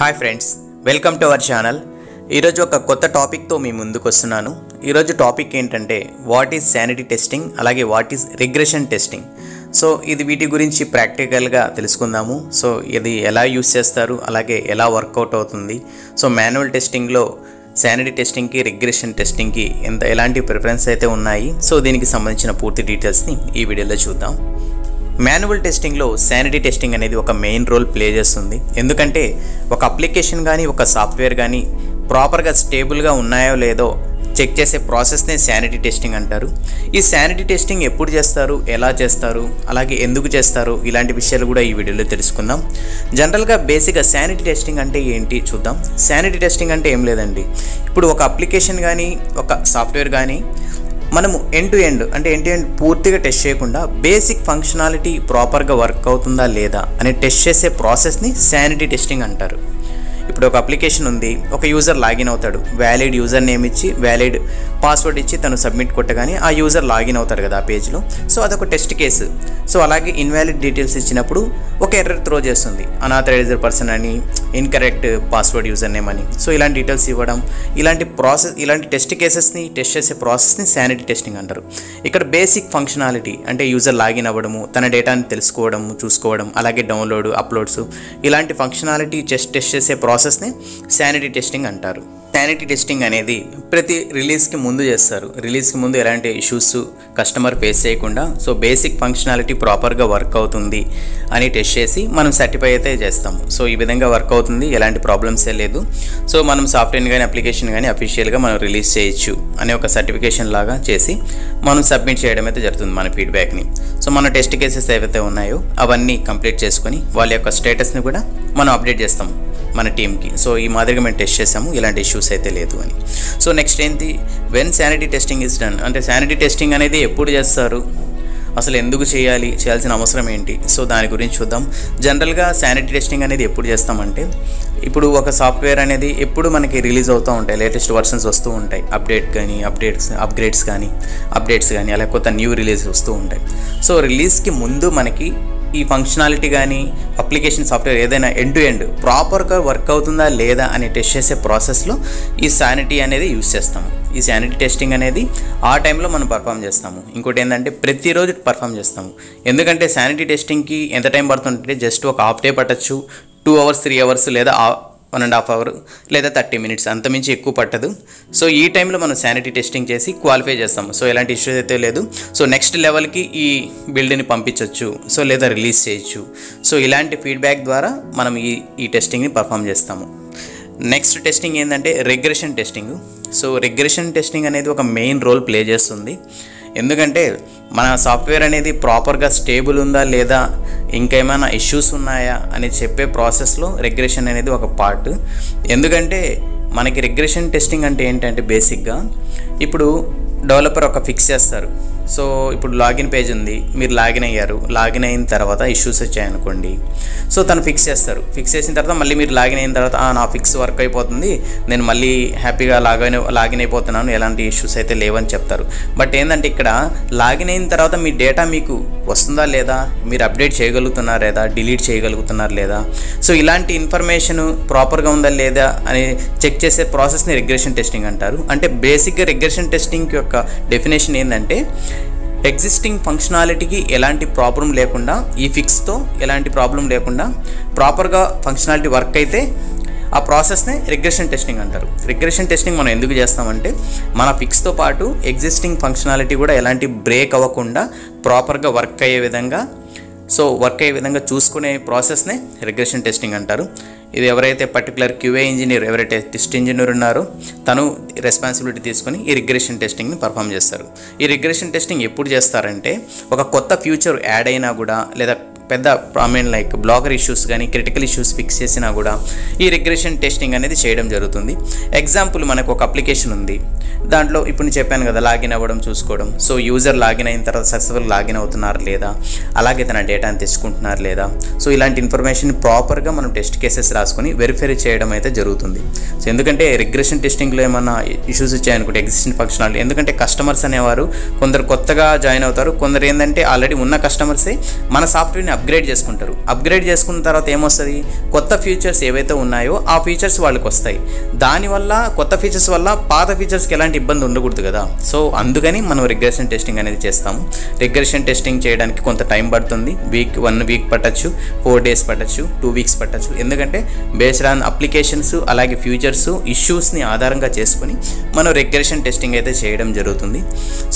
Hi friends, welcome to our channel. ఈరోజు ఒక కొత్త టాపిక్తో మీ ముందుకు వస్తున్నాను. ఈరోజు టాపిక్ ఏంటంటే వాట్ ఈజ్ శానిటీ టెస్టింగ్, అలాగే what is regression testing. So ఇది వీటి గురించి ప్రాక్టికల్గా తెలుసుకుందాము. సో ఇది ఎలా యూస్ చేస్తారు, అలాగే ఎలా వర్కౌట్ అవుతుంది. సో మాన్యువల్ టెస్టింగ్లో శానిటీ టెస్టింగ్కి, రిగ్రెషన్ టెస్టింగ్కి ఎలాంటి ప్రిఫరెన్స్ అయితే ఉన్నాయి. సో దీనికి సంబంధించిన పూర్తి డీటెయిల్స్ని ఈ వీడియోలో చూద్దాం. మాన్యువల్ టెస్టింగ్లో శానిటీ టెస్టింగ్ అనేది ఒక మెయిన్ రోల్ ప్లే చేస్తుంది. ఎందుకంటే ఒక అప్లికేషన్ కానీ ఒక సాఫ్ట్వేర్ కానీ ప్రాపర్గా స్టేబుల్గా ఉన్నాయో లేదో చెక్ చేసే ప్రాసెస్నే శానిటీ టెస్టింగ్ అంటారు. ఈ శానిటీ టెస్టింగ్ ఎప్పుడు చేస్తారు, ఎలా చేస్తారు, అలాగే ఎందుకు చేస్తారు, ఇలాంటి విషయాలు కూడా ఈ వీడియోలో తెలుసుకుందాం. జనరల్గా బేసిక్గా శానిటీ టెస్టింగ్ అంటే ఏంటి చూద్దాం. శానిటీ టెస్టింగ్ అంటే ఏం లేదండి, ఇప్పుడు ఒక అప్లికేషన్ కానీ ఒక సాఫ్ట్వేర్ కానీ మనము ఎండ్ టు ఎండ్ పూర్తిగా టెస్ట్ చేయకుండా బేసిక్ ఫంక్షనాలిటీ ప్రాపర్గా వర్క్ అవుతుందా లేదా అని టెస్ట్ చేసే ప్రాసెస్ని శానిటీ టెస్టింగ్ అంటారు. ఇప్పుడు ఒక అప్లికేషన్ ఉంది, ఒక యూజర్ లాగిన్ అవుతాడు, వ్యాలిడ్ యూజర్ నేమ్ ఇచ్చి వ్యాలిడ్ పాస్వర్డ్ ఇచ్చి తను సబ్మిట్ కొట్టగానే ఆ యూజర్ లాగిన్ అవుతాడు కదా ఆ పేజ్లో. సో అదొక టెస్ట్ కేసు. సో అలాగే ఇన్వాలిడ్ డీటెయిల్స్ ఇచ్చినప్పుడు ఒక ఎర్రర్ త్రో చేస్తుంది, అనాథరైజ్డ్ పర్సన్ అని, ఇన్కరెక్ట్ పాస్వర్డ్ యూజర్ నేమ్ అని. సో ఇలాంటి డీటెయిల్స్ ఇవ్వడం, ఇలాంటి టెస్ట్ కేసెస్ని టెస్ట్ చేసే ప్రాసెస్ని శానిటీ టెస్టింగ్ అంటారు. ఇక్కడ బేసిక్ ఫంక్షనాలిటీ అంటే యూజర్ లాగిన్ అవ్వడము, తన డేటాని తెలుసుకోవడము, చూసుకోవడం, అలాగే డౌన్లోడ్, అప్లోడ్స్, ఇలాంటి ఫంక్షనాలిటీ టెస్ట్ చేసే ప్రాసెస్ని శానిటీ టెస్టింగ్ అంటారు. శానిటీ టెస్టింగ్ అనేది ప్రతి రిలీజ్కి ముందు చేస్తారు. రిలీజ్కి ముందు ఎలాంటి ఇష్యూస్ కస్టమర్ ఫేస్ చేయకుండా సో బేసిక్ ఫంక్షనాలిటీ ప్రాపర్గా వర్క్ అవుతుంది అని టెస్ట్ చేసి మనం సర్టిఫై అయితే చేస్తాము. సో ఈ విధంగా వర్క్ అవుతుంది, ఎలాంటి ప్రాబ్లమ్సే లేదు, సో మనం సాఫ్ట్వేర్ కానీ అప్లికేషన్ కానీ అఫీషియల్గా మనం రిలీజ్ చేయొచ్చు అనే ఒక సర్టిఫికేషన్ లాగా చేసి మనం సబ్మిట్ చేయడం అయితే జరుగుతుంది మన ఫీడ్బ్యాక్ని. సో మన టెస్ట్ కేసెస్ ఏవైతే ఉన్నాయో అవన్నీ కంప్లీట్ చేసుకొని వాళ్ళ యొక్క స్టేటస్ని కూడా మనం అప్డేట్ చేస్తాము మన టీమ్కి. సో ఈ మాదిరిగా మేము టెస్ట్ చేసాము, ఇలాంటి ఇష్యూస్ అయితే లేదు అని. సో నెక్స్ట్ ఏంటి, when sanity testing is done అంటే శానిటీ టెస్టింగ్ అనేది ఎప్పుడు చేస్తారు, అసలు ఎందుకు చేయాల్సిన అవసరం ఏంటి, సో దాని గురించి చూద్దాం. జనరల్గా శానిటీ టెస్టింగ్ అనేది ఎప్పుడు చేస్తామంటే, ఇప్పుడు ఒక సాఫ్ట్వేర్ అనేది ఎప్పుడు మనకి రిలీజ్ అవుతూ ఉంటాయి, లేటెస్ట్ వర్షన్స్ వస్తూ ఉంటాయి, అప్గ్రేడ్స్ కానీ అలా కొత్త న్యూ రిలీజ్ వస్తూ ఉంటాయి. సో రిలీజ్కి ముందు మనకి ఈ ఫంక్షనాలిటీ కానీ అప్లికేషన్ సాఫ్ట్వేర్ ఏదైనా ఎండ్ టు ఎండ్ ప్రాపర్గా వర్క్ అవుతుందా లేదా అని టెస్ట్ చేసే ప్రాసెస్లో ఈ శానిటీ అనేది యూజ్ చేస్తాము. ఈ శానిటీ టెస్టింగ్ అనేది ఆ టైంలో మనం పర్ఫామ్ చేస్తాము. ఇంకోటి ఏంటంటే ప్రతిరోజు పర్ఫామ్ చేస్తాము. ఎందుకంటే శానిటీ టెస్టింగ్కి ఎంత టైం పడుతుందంటే జస్ట్ ఒక హాఫ్ డే పట్టచ్చు, 2 hours 3 hours లేదా 1.5 hours లేదా 30 minutes, అంతమించి ఎక్కువ పట్టదు. సో ఈ టైంలో మనం శానిటీ టెస్టింగ్ చేసి క్వాలిఫై చేస్తాము. సో ఎలాంటి ఇష్యూస్ అయితే లేదు. సో నెక్స్ట్ లెవెల్కి ఈ బిల్డ్ని పంపించవచ్చు, సో లేదా రిలీజ్ చేయొచ్చు. సో ఇలాంటి ఫీడ్బ్యాక్ ద్వారా మనం ఈ టెస్టింగ్ని పర్ఫామ్ చేస్తాము. నెక్స్ట్ టెస్టింగ్ ఏంటంటే regression testing. So regression testing అనేది ఒక మెయిన్ రోల్ ప్లే చేస్తుంది. ఎందుకంటే మన సాఫ్ట్వేర్ అనేది ప్రాపర్గా స్టేబుల్ ఉందా లేదా, ఇంకేమైనా ఇష్యూస్ ఉన్నాయా అని చెప్పే ప్రాసెస్లో రిగ్రెషన్ అనేది ఒక పార్ట్. ఎందుకంటే మనకి రిగ్రెషన్ టెస్టింగ్ అంటే ఏంటంటే బేసిక్గా ఇప్పుడు డెవలపర్ ఒక ఫిక్స్ చేస్తారు. సో ఇప్పుడు లాగిన్ పేజ్ ఉంది, మీరు లాగిన్ అయ్యారు, లాగిన్ అయిన తర్వాత ఇష్యూస్ వచ్చాయనుకోండి, సో తను ఫిక్స్ చేస్తారు. ఫిక్స్ చేసిన తర్వాత మళ్ళీ మీరు లాగిన్ అయిన తర్వాత నా ఫిక్స్ వర్క్ అయిపోతుంది, నేను మళ్ళీ హ్యాపీగా లాగిన్ అయిపోతున్నాను, ఎలాంటి ఇష్యూస్ అయితే లేవని చెప్తారు. బట్ ఏంటంటే ఇక్కడ లాగిన్ అయిన తర్వాత మీ డేటా మీకు వస్తుందా లేదా, మీరు అప్డేట్ చేయగలుగుతున్నారా లేదా, డిలీట్ చేయగలుగుతున్నారా లేదా, సో ఇలాంటి ఇన్ఫర్మేషన్ ప్రాపర్గా ఉందా లేదా అని చెక్ చేసే ప్రాసెస్ని రిగ్రెషన్ టెస్టింగ్ అంటారు. అంటే బేసిక్గా రిగ్రెషన్ టెస్టింగ్ యొక్క డెఫినేషన్ ఏంటంటే ఎగ్జిస్టింగ్ ఫంక్షనాలిటీకి ఎలాంటి ప్రాబ్లం లేకుండా, ఈ ఫిక్స్తో ఎలాంటి ప్రాబ్లం లేకుండా ప్రాపర్గా ఫంక్షనాలిటీ వర్క్ అయితే ఆ ప్రాసెస్నే రిగ్రెషన్ టెస్టింగ్ అంటారు. రిగ్రెషన్ టెస్టింగ్ మనం ఎందుకు చేస్తామంటే మన ఫిక్స్తో పాటు ఎగ్జిస్టింగ్ ఫంక్షనాలిటీ కూడా ఎలాంటి బ్రేక్ అవ్వకుండా ప్రాపర్గా వర్క్ అయ్యే విధంగా చూసుకునే ప్రాసెస్నే రిగ్రెషన్ టెస్టింగ్ అంటారు. ఇది ఎవరైతే పర్టికులర్ QA ఇంజనీర్, ఎవరైతే టెస్ట్ ఇంజనీర్ ఉన్నారో తను రెస్పాన్సిబిలిటీ తీసుకొని ఈ రిగ్రెషన్ టెస్టింగ్ని పర్ఫామ్ చేస్తారు. ఈ రిగ్రెషన్ టెస్టింగ్ ఎప్పుడు చేస్తారంటే ఒక కొత్త ఫ్యూచర్ యాడ్ అయినా కూడా, లేదా పెద్ద లైక్ బ్లాకర్ ఇష్యూస్ కానీ క్రిటికల్ ఇష్యూస్ ఫిక్స్ చేసినా కూడా ఈ రిగ్రెషన్ టెస్టింగ్ అనేది చేయడం జరుగుతుంది. ఎగ్జాంపుల్, మనకు ఒక అప్లికేషన్ ఉంది, దాంట్లో ఇప్పుడు నేను చెప్పాను కదా లాగిన్ అవ్వడం చూసుకోవడం. సో యూజర్ లాగిన్ అయిన తర్వాత సక్సెస్ఫుల్ లాగిన్ అవుతున్నారు లేదా, అలాగే తన డేటాని తెచ్చుకుంటున్నారు లేదా, సో ఇలాంటి ఇన్ఫర్మేషన్ ప్రాపర్గా మనం టెస్ట్ కేసెస్ రాసుకొని వెరిఫై చేయడం అయితే జరుగుతుంది. సో ఎందుకంటే రిగ్రెషన్ టెస్టింగ్లో ఏమన్నా ఇష్యూస్ వచ్చాయనుకుంటే ఎగ్జిస్టింగ్ ఫంక్షనాలిటీ, ఎందుకంటే కస్టమర్స్ అనేవారు కొందరు కొత్తగా జాయిన్ అవుతారు, కొందరు ఏంటంటే ఆల్రెడీ ఉన్న కస్టమర్సే మన సాఫ్ట్వేర్ని అప్గ్రేడ్ చేసుకుంటారు. అప్గ్రేడ్ చేసుకున్న తర్వాత ఏమొస్తుంది, కొత్త ఫీచర్స్ ఏవైతే ఉన్నాయో ఆ ఫీచర్స్ వాళ్ళకి వస్తాయి. దానివల్ల కొత్త ఫీచర్స్ వల్ల పాత ఫీచర్స్కి ఎలాంటి ఇబ్బంది ఉండకూడదు కదా. సో అందుకని మనం రిగ్రెషన్ టెస్టింగ్ అనేది చేస్తాము. రిగ్రెషన్ టెస్టింగ్ చేయడానికి కొంత టైం పడుతుంది. 1 వీక్ పట్టచ్చు, 4 డేస్ పట్టచ్చు, 2 వీక్స్ పట్టచ్చు. ఎందుకంటే బేస్డ్ ఆన్ అప్లికేషన్స్ అలాగే ఫ్యూచర్స్ ఇష్యూస్ని ఆధారంగా చేసుకొని మనం రిగ్రెషన్ టెస్టింగ్ అయితే చేయడం జరుగుతుంది.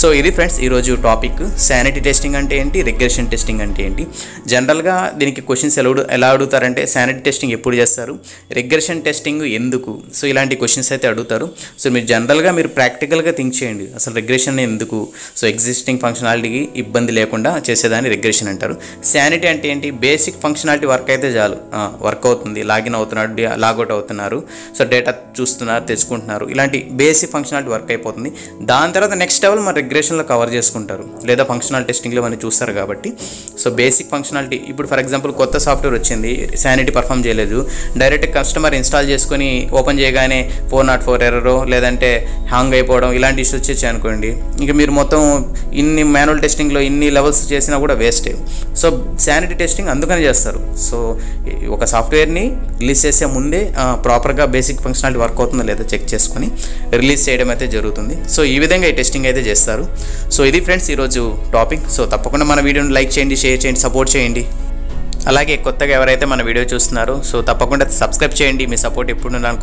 సో ఇది ఫ్రెండ్స్ ఈరోజు టాపిక్. శానిటీ టెస్టింగ్ అంటే ఏంటి, రిగ్రెషన్ టెస్టింగ్ అంటే ఏంటి. జనరల్గా దీనికి క్వశ్చన్స్ ఎలా అడుగుతారంటే శానిటీ టెస్టింగ్ ఎప్పుడు చేస్తారు, రిగ్రెషన్ టెస్టింగ్ ఎందుకు, సో ఇలాంటి క్వశ్చన్స్ అయితే అడుగుతారు. సో మీరు జనరల్గా ప్రాక్టికల్గా థింక్ చేయండి, అసలు రిగ్రెషన్ ఎందుకు. సో ఎగ్జిస్టింగ్ ఫంక్షనాలిటీకి ఇబ్బంది లేకుండా చేసేదాన్ని రిగ్రెషన్ అంటారు. శానిటీ అంటే ఏంటి, బేసిక్ ఫంక్షనాలిటీ వర్క్ అయితే చాలు, వర్క్ అవుతుంది, లాగిన్ అవుతున్నారు, లాగౌట్ అవుతున్నారు, సో డేటా చూస్తున్నారు, తెచ్చుకుంటున్నారు, ఇలాంటి బేసిక్ ఫంక్షనాలిటీ వర్క్ అయిపోతుంది. దాని తర్వాత నెక్స్ట్ లెవెల్ మన రిగ్రెషన్లో కవర్ చేసుకుంటారు, లేదా ఫంక్షనల్ టెస్టింగ్లో మనం చూస్తారు కాబట్టి. సో బేసిక్ ఫంక్షనాలిటీ, ఇప్పుడు ఫర్ ఎగ్జాంపుల్ కొత్త సాఫ్ట్వేర్ వచ్చింది, శానిటీ పర్ఫామ్ చేయలేదు, డైరెక్ట్ కస్టమర్ ఇన్స్టాల్ చేసుకొని ఓపెన్ చేయగానే 404 ఎర్రరో లేదంటే హ్యాంగ్ అయిపోవడం ఇలాంటి ఇష్యూస్ వచ్చేసి అనుకోండి, ఇంకా మీరు మొత్తం ఇన్ని మాన్యువల్ టెస్టింగ్లో ఇన్ని లెవెల్స్ చేసినా కూడా వేస్టే. సో శానిటీ టెస్టింగ్ అందుకని చేస్తారు. సో ఒక సాఫ్ట్వేర్ని రిలీజ్ చేసే ముందే ప్రాపర్గా బేసిక్ ఫంక్షనాలిటీ వర్క్ అవుతుందో లేదో చెక్ చేసుకొని రిలీజ్ చేయడం అయితే జరుగుతుంది. సో ఈ విధంగా ఈ టెస్టింగ్ అయితే చేస్తారు. సో ఇది ఫ్రెండ్స్ ఈరోజు టాపిక్. సో తప్పకుండా మన వీడియోని లైక్ చేయండి, షేర్ చేయండి, సపోర్ట్ చేయండి. అలాగే కొత్తగా ఎవరైతే మన వీడియో చూస్తున్నారో సో తప్పకుండా సబ్స్క్రైబ్ చేయండి. మీ సపోర్ట్ ఎప్పుడు నాకు